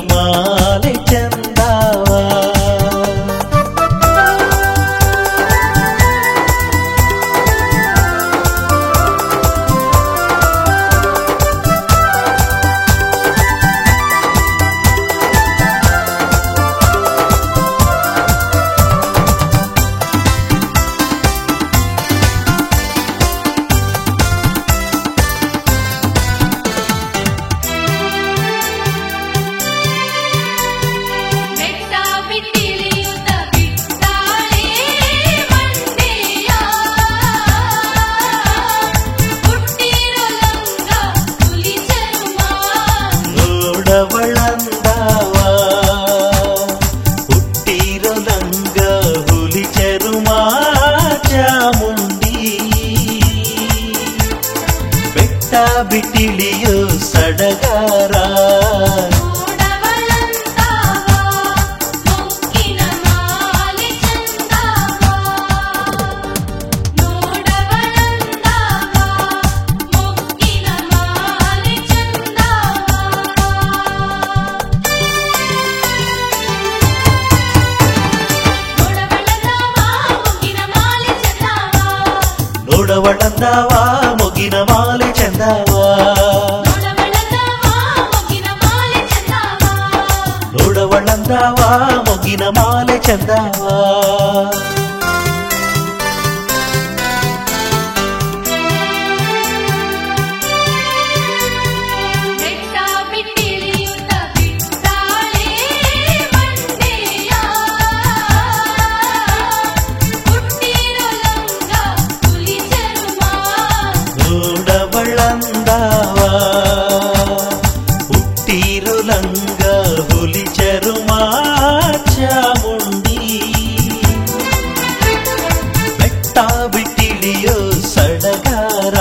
ಮಾಲೆ ಚಂದವ ಬಿಟ್ಟಿಳಿಯೋ ಸಡಗಾರ ನೋಡವಳಂದವ ಮೊಗಿನ ಮಾಲೆ ಚಂದವ ನೋಡವಳಂದವ ಮೊಗಿನ ಮಾಲೆ ಚಂದವ ಹುಟ್ಟಿರು ಲಂಗ ಹುಲಿ ಚರುಮ ಚಾಮುಂಡಿ ಬೆಟ್ಟ ಬಿಟ್ಟಿಳಿಯೋ ಸಡಗಾರ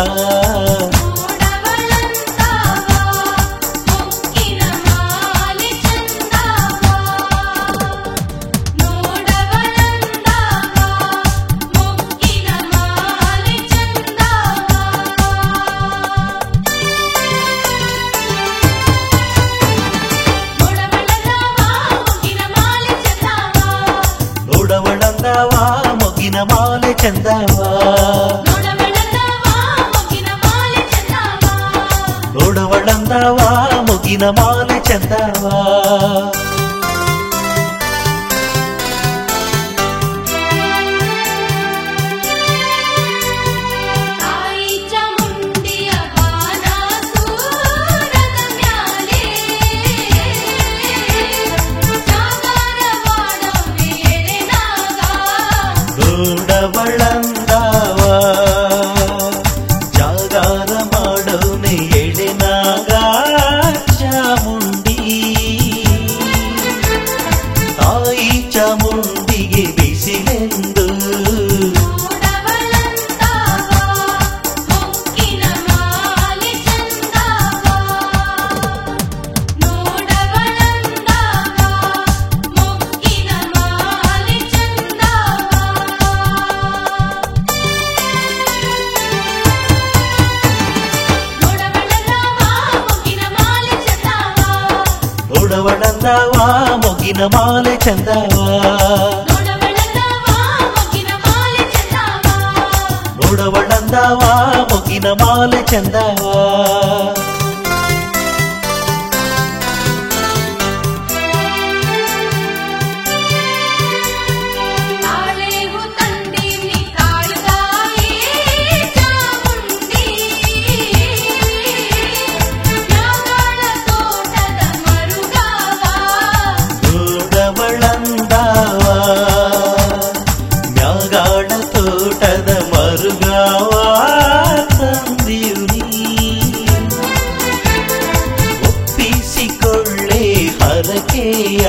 ನೋಡವಳಂದವ ಮೊಗಿನ ಮಾಲೆ ಚಂದವ ನೋಡವಳಂದವ ಮೊಗಿನ ಮಾಲೆ ಚಂದವ ನೋಡವಳಂದವ ಜಾಗಾರ ಮಾಡೋನೆ ಎಳೆನಾಗ ಚಾಮುಂಡಿ ತಾಯಿ ಚಾಮುಂಡಿಗೆ ಬಿಸಿಲೆಂದು ನೋಡವಳಂದವ ಮೊಗಿನ ಮಾಲೆ ಚಂದವ ನೋಡವಳಂದವ ಮೊಗಿನ ಮಾಲೆ ಚಂದವ ಮ್ಯಾಗಾಡ ತೋಟದ ಮರುಗಾವ ತಂದಿರುನಿ ಒಪ್ಪಿಸಿಕೊಳ್ಳೆ ಹರಕೆಯ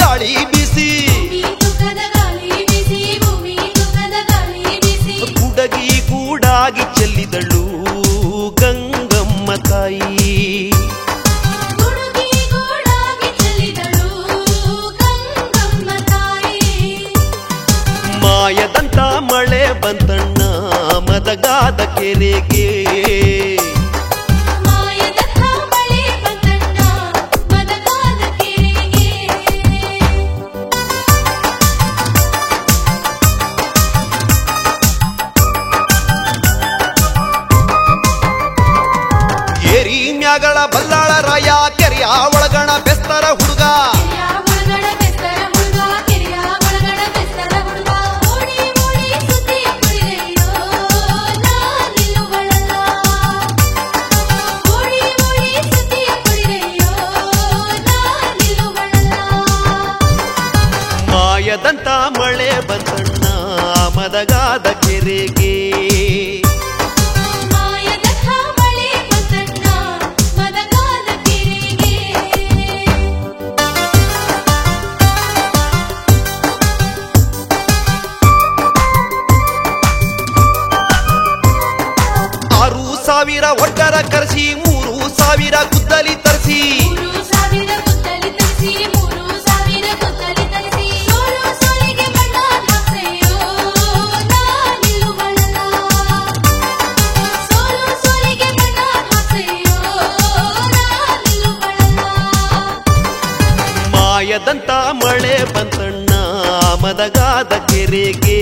ಗಾಳಿ ಬೀಸಿ ಗುಡಗಿ ಗೂಡಾಗಿ ಚೆಲ್ಲಿದಳು ಗಂಗಮ್ಮ ತಾಯಿ. ಮಾಯದಂತ ಮಳೆ ಬಂತಣ್ಣ ಮದಗಾದ ಕೆರೆಗೆ. ಏರಿ ಮ್ಯಾಗಳ ಬಲ್ಲಾಳ ರಾಯ ಕೆರೆಯ ಒಳಗಣ ಬೆಸ್ತರ ಹುಡುಗ. ಮಾಯದಂತ ಮಳೆ ಬಂತಣ್ಣ ಮದಗಾದ ಕೆರೆಗೆ. ಸಾವಿರ ಒಡ್ಡರ ಕರೆಸಿ 3,000 ಗುದ್ದಲಿ ತರಿಸಿ. ಮಾಯದಂತ ಮಳೆ ಬಂತಣ್ಣ ಮದಗಾದ ಕೆರೆಗೆ.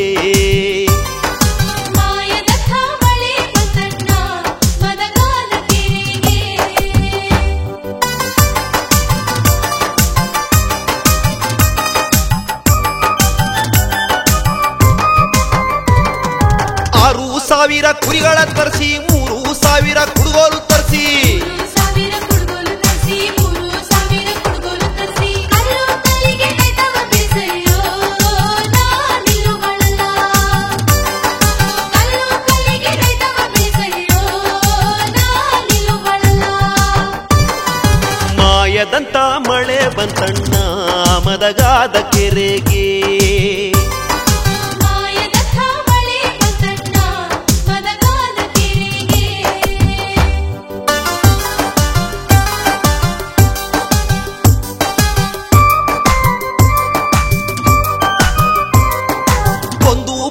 ಸಾವಿರ ಕುರಿಗಳ ತರಿಸಿ 3,000 ಕುಡುಗೋಲು ತರಿಸಿ. ಮಾಯದಂತ ಮಳೆ ಬಂತಣ್ಣ ಮದಗಾದ ಕೆರೆಗೆ.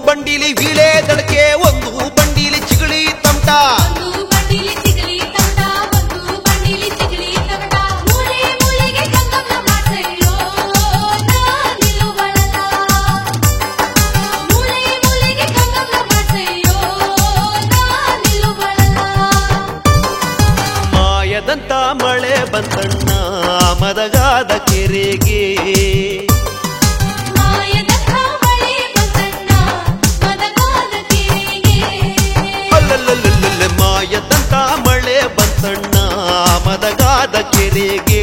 ಬಂಡಿಲಿ ವೀಳೆ ದಡಕೆ ಒಂದು ಬಂಡಿಲಿ ಚಿಗಳಿ ತಮಟ. ಮಾಯದಂತ ಮಳೆ ಬಂತಣ್ಣ ಮದಗಾದ ಕೆರೆಗೆ. ಮಾಯದಂತ ಮಳೆ ಬಂತಣ್ಣ ಮದಗಾದ ಕೆರೆಗೆ.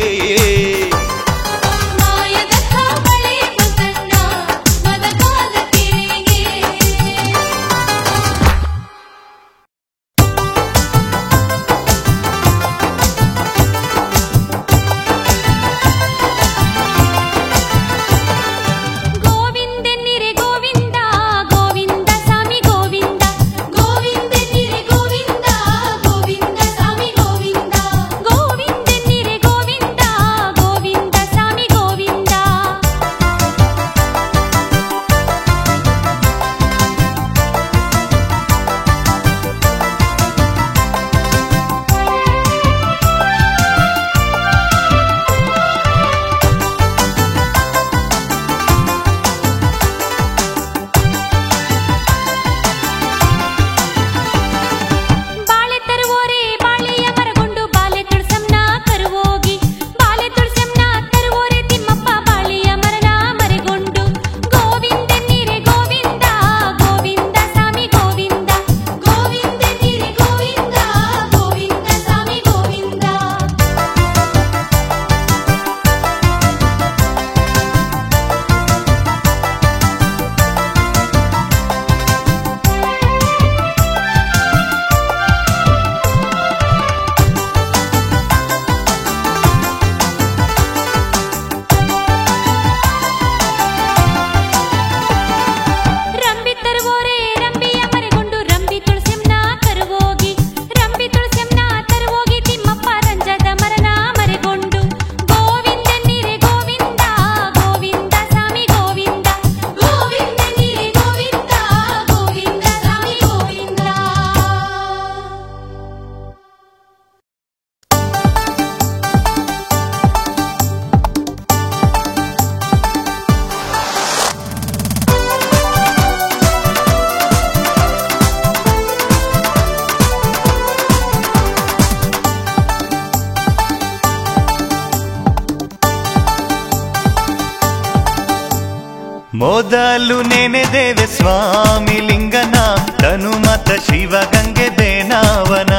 ಮೊದಲು ನೆನೆದೇವೆ ಸ್ವಾಮಿ ಲಿಂಗನ ತನುಮತ ಶಿವಗಂಗೆ ಬೇನಾವನ.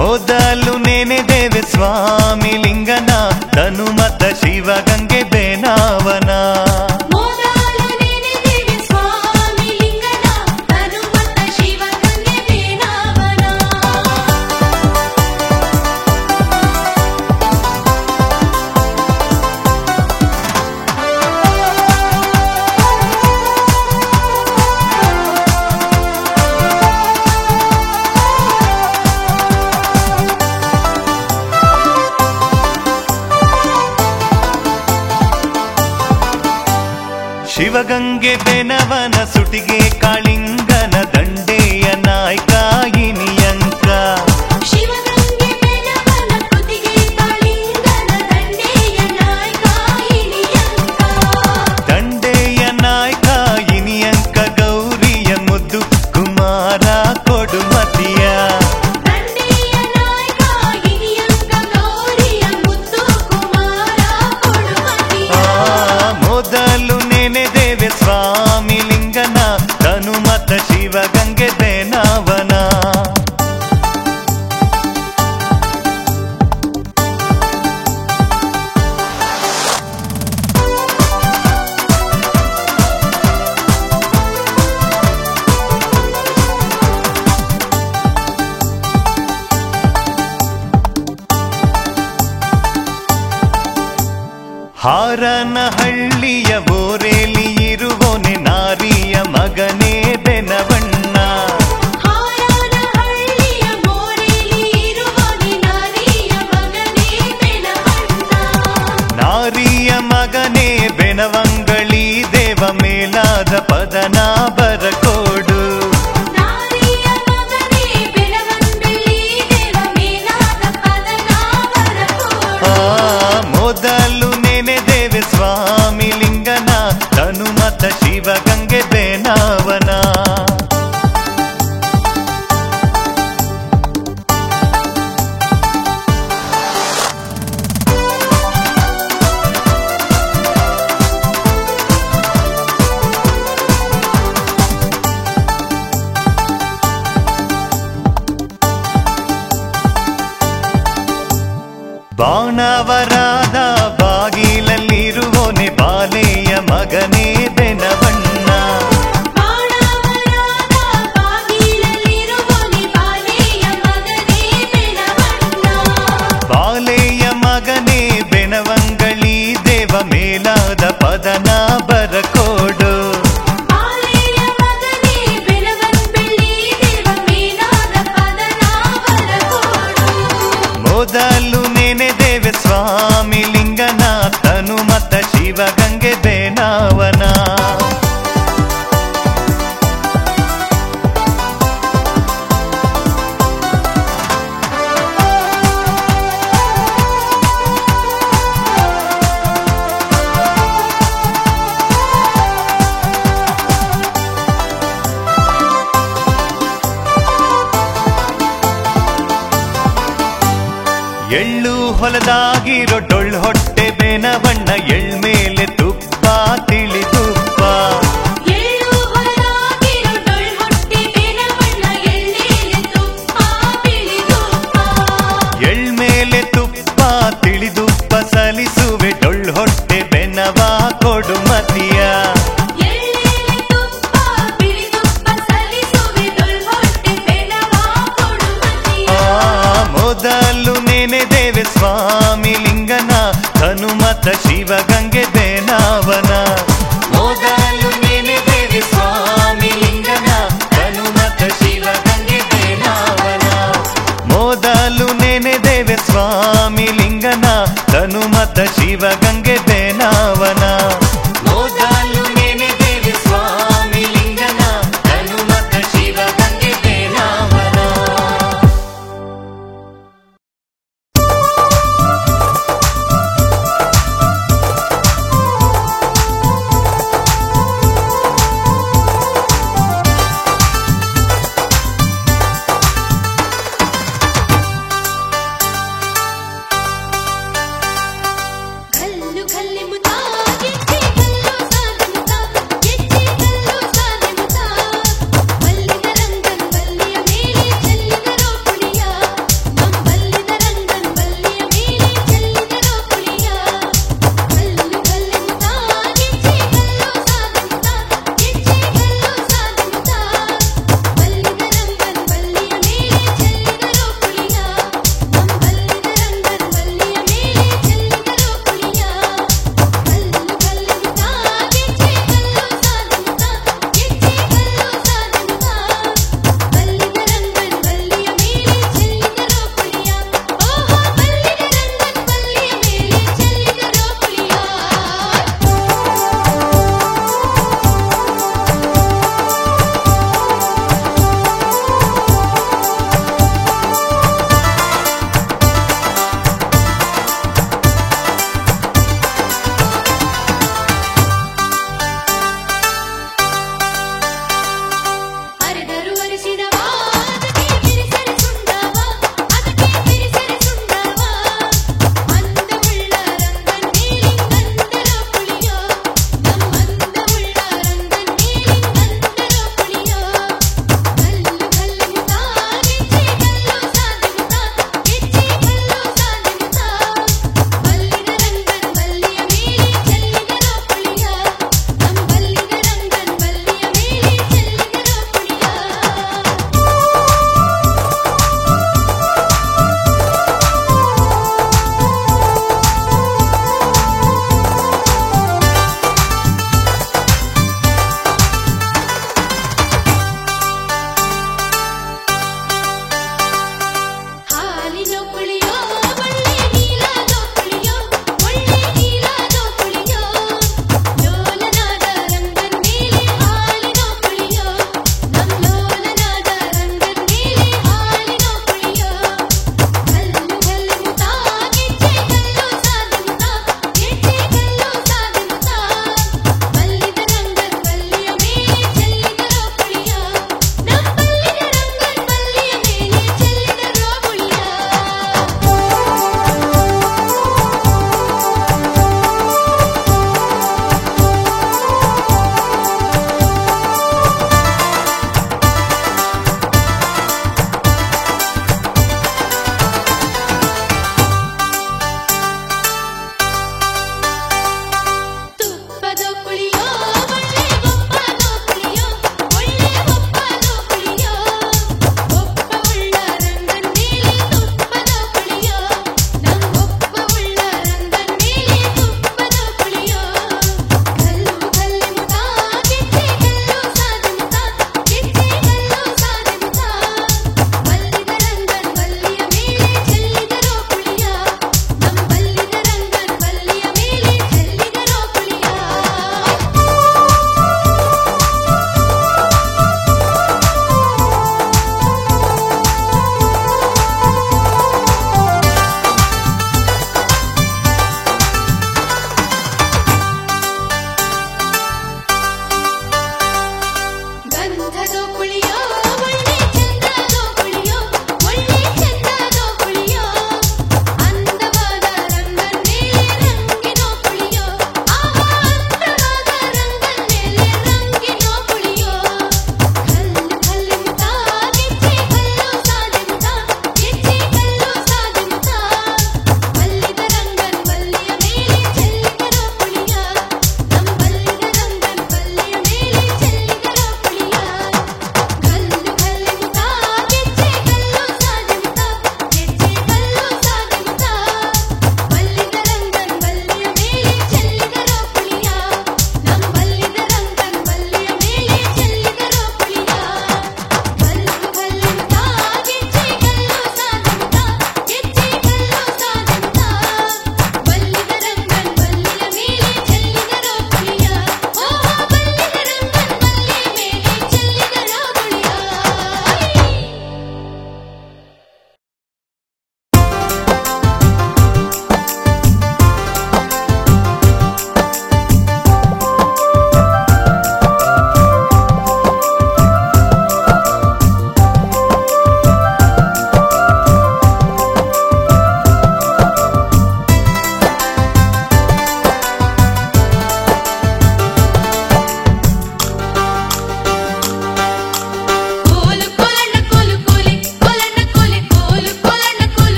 ಮೊದಲು ನೆನೆದೇವೆ ಸ್ವಾಮಿ ಲಿಂಗನ ತನುಮತ ಶಿವಗಂಗೆ ಬೇನಾವನ. ಶಿವಗಂಗೆ ಬೆನವನ ಸುಟಿಗೆ ಕಾಳಿಂಗನ ದಂಡೆಯ ನಾಯಕ ಇನಿಯಂಕ. ದಂಡೆಯ ನಾಯಕ ಇನಿಯಂಕ ಗೌರಿಯ ಮುದ್ದು ಕುಮಾರ ಕೊಡುಮತಿಯ. ಮೊದಲು ನೆನೆದೇವೆ ಸ್ವಾಮಿ ಲಿಂಗನ ತನುಮತ ಶಿವಗಂಗೆ ಬೇನಾವನ. ಹಾರನಹಳ್ಳಿಯ ಬೋರೇಲಿ ಇರುವೋನೆ ನಾರಿಯ ಮಗನೇ ಬೆನವಣ್ಣ. ನಾರಿಯ ಮಗನೇ ಬೆನವಂಗಳಿ ದೇವ ಮೇಲಾದ ಪದನ ಬರಕೋಡು. ಮೊದಲು ನೆನೆದೇವೆ ಸ್ವಾಮಿ ಲಿಂಗನ ತನುಮತ ಶಿವಗಂಗೆ ಬೇನಾವನ. ಬಾಣವರಾದ ಬಾಗಿಲಲ್ಲಿರುವೋನೆ ಬಾಲೆಯ ಮಗನೇ ಬೆನವಣ್ಣ. ಬಾಲೆಯ ಮಗನೇ ಬೆನವಂಗಳಿ ದೇವ ಮೇಲಾದ ಪದನ ಬರಕೋಡು. ಮೊದಲು ನೆನೆದೇವೆ ಸ್ವಾಮಿ ಲಿಂಗನ ತನುಮತ ಶಿವಗಂಗೆ ಬೇನಾವನ. ಎಳ್ಳು ಹೊಲದಾಗಿರೋ ಡೊಳ್ಳು ಹೊಟ್ಟೆ ಬೇನವಣ್ಣ ಎಳ್ಮೇಲೆ ತುಪ್ಪ ತಿಳಿದುಪ್ಪ. ಎಳ್ಮೇಲೆ ತುಪ್ಪ ತಿಳಿದುಪ್ಪ ಸಲಿಸುವೆ ಡೊಳ್ಳು ಹೊಟ್ಟೆ ಬೆನವ ಕೊಡುಮತಿಯ. ಮೊದಲು ನೆನೆದೇವೆ ಸ್ವಾಮಿ ಲಿಂಗನ ಹನುಮತ ಶಿವಗಂಗೆ ಬೇನಾವನ. ಮೊದಲು ನೆನೆದೇವೆ ಸ್ವಾಮಿ ಲಿಂಗನ ಹನುಮತ ಶಿವಗಂಗೆ ಬೇನಾವನ. ಮೊದಲು ನೆನೆದೇವೆ ಸ್ವಾಮಿ ಲಿಂಗನ ಹನುಮತ ಶಿವಗಂಗೆ ಬೇನಾವನ. ಮೊದಲು ನೆನೆದೇವೆ ಸ್ವಾಮಿ ಲಿಂಗನ ಹನುಮತ ಶಿವಗಂಗೆ ಬೇನಾವನ.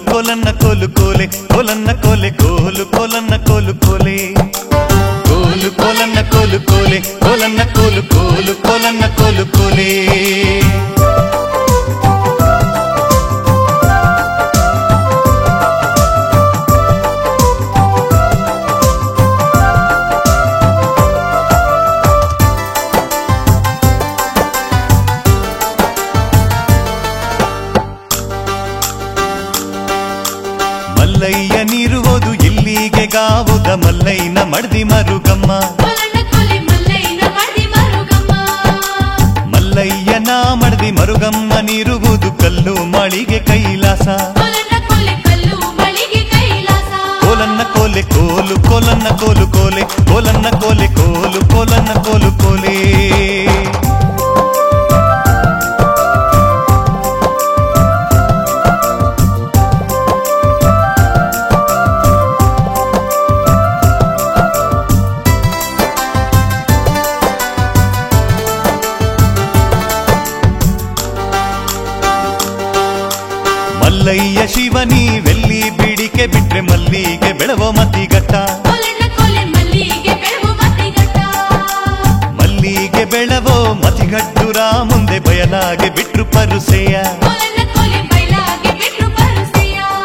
ಕೋಲನ್ನ ಕೋಲು ಕೋಲೆ ಕೋಲನ್ನ ಕೋಲೆ ಕೋಲು ಕೋಲನ್ನ ಕೋಲು ಕೋಲೆ ಕೋಲು ಕೋಲನ್ನ ಕೋಲು ಕೋಲೆ ಕೋಲನ್ನ ಕೋಲು ಕೋಲು ಕೋಲನ್ನ ಕೋಲು ಕೋಲೆ ಮಲ್ಲಯ್ಯ ನೀರುವುದು ಇಲ್ಲಿಗೆ ಗಾವುದ ಮಲ್ಲಯ್ಯನ ಮಡ್ದಿ ಮರುಗಮ್ಮ ಮಲ್ಲಯ್ಯನ ಮಡ್ದಿ ಮರುಗಮ್ಮ ನೀರುವುದು ಕಲ್ಲು ಮಳಿಗೆ ಕೈಲಾಸ ಕೋಲನ್ನ ಕೋಲೆ ಕೋಲು ಕೋಲನ್ನ ಕೋಲು ಕೋಲೆ ಕೋಲನ್ನ ಕೋಲೆ ಕೋಲು ಕೋಲನ್ನ ಕೋಲು ಕೋಲೆ ಮಲ್ಲಯ್ಯ ಶಿವನಿ ವೆಲ್ಲಿ ಬಿಡಿಕೆ ಬಿಟ್ರೆ ಮಲ್ಲಿಗೆ ಬೆಳವೋ ಮತಿಗಟ್ಟ ಮಲ್ಲಿಗೆ ಬೆಳವೋ ಮತಿಗಟ್ಟುರ ಮುಂದೆ ಬಯಲಾಗೆ ಬಿಟ್ರು ಪರುಸೆಯ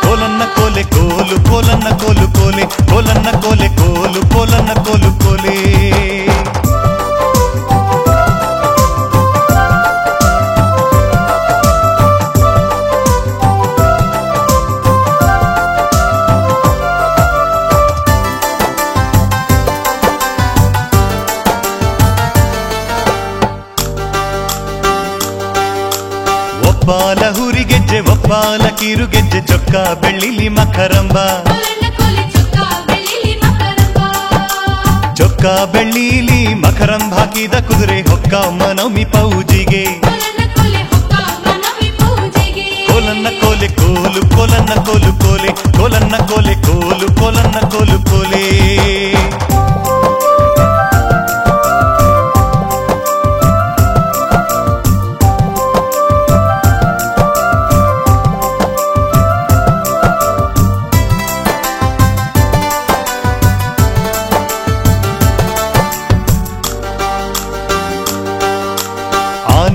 ಕೋಲನ್ನ ಕೋಲೆ ಕೋಲು ಕೋಲನ್ನ ಕೋಲು ಕೋಲೆ ಕೋಲನ್ನ ಕೋಲೆ ಕೋಲು ಕೋಲನ್ನ ಕೋಲು ಕೋಲೆ ಒಬ್ಬಾಲ ಹುರಿಗೆಜ್ಜೆ ಒಬ್ಬಾಲ ಕಿರುಗೆಜ್ಜೆ ಚೊಕ್ಕ ಬೆಳ್ಳಿಲಿ ಮಕರಂಬ ಚೊಕ್ಕ ಬೆಳ್ಳಿಲಿ ಮಕರಂಬ ಹಾಕಿದ ಕುದುರೆ ಹೊಕ್ಕ ಮನೌಮಿ ಪೌಜಿಗೆ ಕೋಲನ್ನ ಕೋಲೆ ಕೋಲು ಕೋಲನ್ನ ಕೋಲು ಕೋಲೆ ಕೋಲನ್ನ ಕೋಲೆ ಕೋಲು ಕೋಲನ್ನ ಕೋಲು ಕೋಲೆ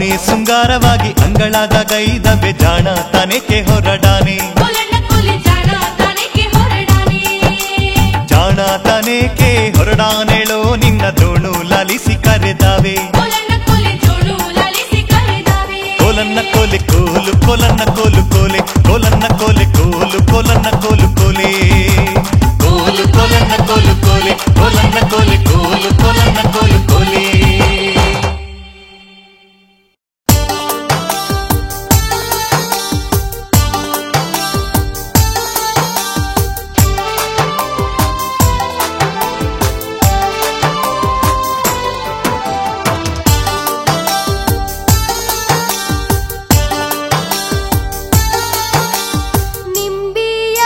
ಆನೆ ಶೃಂಗಾರವಾಗಿ ಅಂಗಳದ ಗೈದವೆ ಜಾಣ ತನಕೆ ಹೊರಡಾನೆ ಜಾಣ ತನಕೆ ಹೊರಡಾನೆಳೋ ನಿನ್ನ ದೋಣು ಲಾಲಿಸಿ ಕರೆದಾವೆ ಕೋಲನ್ನ ಕೋಲೆ ಕೋಲು ಕೋಲನ್ನ ಕೋಲು ಕೋಲೆ ಕೋಲನ್ನ ಕೋಲೆ ಕೋಲು ಕೋಲನ್ನ ಕೋಲು ಕೋಲೆ ಕೋಲು ಕೋಲನ್ನ ಕೋಲು ಕೋಲೆ ಕೋಲನ್ನ ಕೋಲೆ ಕೋಲು ಕೋಲನ್ನ ಕೋಲು ಕೋಲೆ ನಿಂಬಿಯ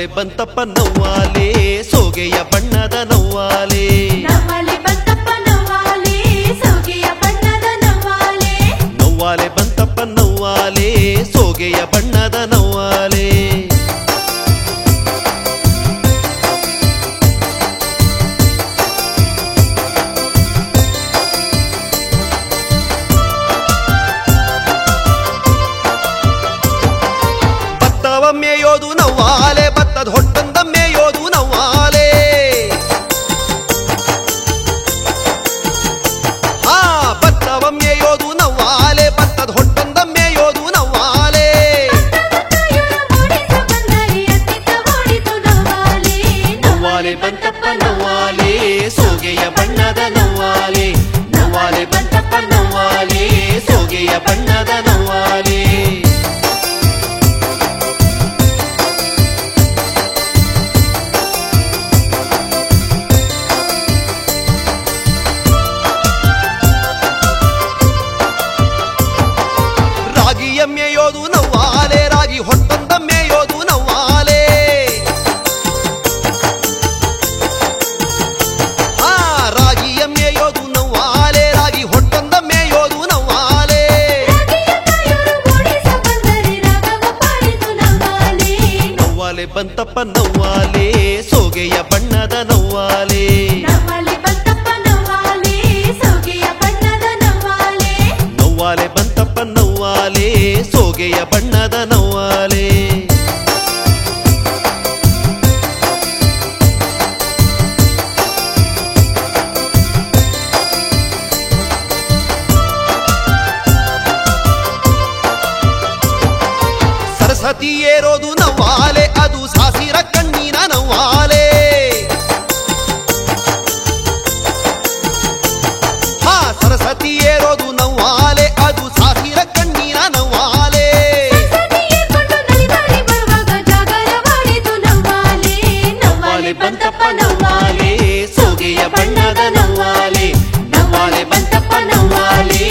ನವ್ವಾಲೆ ಬಂತಪ್ಪ ನವ್ವಾಲೆ ಸೋಗೆಯ ಬಣ್ಣದ ನವ್ವಾಲೆ ನವ್ವಾಲೆ ಬಂತಪ್ಪ ನವ್ವಾಲೆ ಸೋಗೆಯ ಬಣ್ಣದ ನವ್ವಾಲೆ ನವ್ವಾಲೆ ಬಂತಪ್ಪ ನವ್ವಾಲೆ ಸೋಗೆಯ ಬಣ್ಣದ ನವ್ವಾಲೆ ಭತ್ತವ ಮೇಯೋದು ನವ್ವಾಲೆ ಭತ್ತದ ಹೊಟ್ಟಂದ ಮೇಯೋದು ನವ್ವಾಲೆ ಹಾ ಭತ್ತವ ಮೇಯೋದು ನವ್ವಾಲೆ ಭತ್ತದ ಹೊಟ್ಟಂದ ಮೇಯೋದು ನವ್ವಾಲೆ ನವ್ವಾಲೆ ಬಂತಪ್ಪ ನವ್ವಾಲೆ ಸೋಗೆಯ ಬಣ್ಣದ ನವ್ವಾಲೆ ನವ್ವಾಲೆ ಬಂತಪ್ಪ ನವ್ವಾಲೆ ಸೋಗೆಯ ಬಣ್ಣದ ನವ್ವಾಲೆ ರಾಗಿಯ ಮೇಯೋದು ನವ್ವಾಲೆ ರಾಗಿ ಹೊಟ್ಟಂದ ಮೇಯೋದು ನವ್ವಾಲೆ ಹಾ ರಾಗಿಯ ಮೇಯೋದು ನವ್ವಾಲೆ ರಾಗಿ ಹೊಟ್ಟಂದ ಮೇಯೋದು ನವ್ವಾಲೆ ನವ್ವಾಲೆ ಬಂತಪ್ಪ ನವ್ವಾಲೆ ಸೋಗೆಯ ಬಣ್ಣದ ನವ್ವಾಲೆ ನವ್ವಾಲೆ ಬಂತಪ್ಪ ನವ್ವಾಲೆ ಸೋಗೆಯ ಬಣ್ಣದ ನವ್ವಾಲೆ ನವ್ವಾಲೆ ಬಂತಪ್ಪ ನವ್ವಾಲೆ ಸೋಗೆಯ ಬಣ್ಣದ ನವ್ವಾಲೆ ಸರಸ್ವತಿ ಏರೋದು ನವ್ವಾಲೆ ಅದು ಸಾಸಿರ ಕಣ್ಣಿನ ನವ್ವಾಲೆ ಹಾ ಸರಸ್ವತಿ ಏರೋದು ನವ್ವಾಲೆ ಅದು ಸಾಸಿರ ಕಣ್ಣಿನ ನವ್ವಾಲೆ ನವ್ವಾಲೆ ಬಂತಪ್ಪ ನವ್ವಾಲೆ ಸೋಗೆಯ ಬಣ್ಣದ ನವ್ವಾಲೆ ನವ್ವಾಲೆ ಬಂತಪ್ಪ ನವ್ವಾಲೆ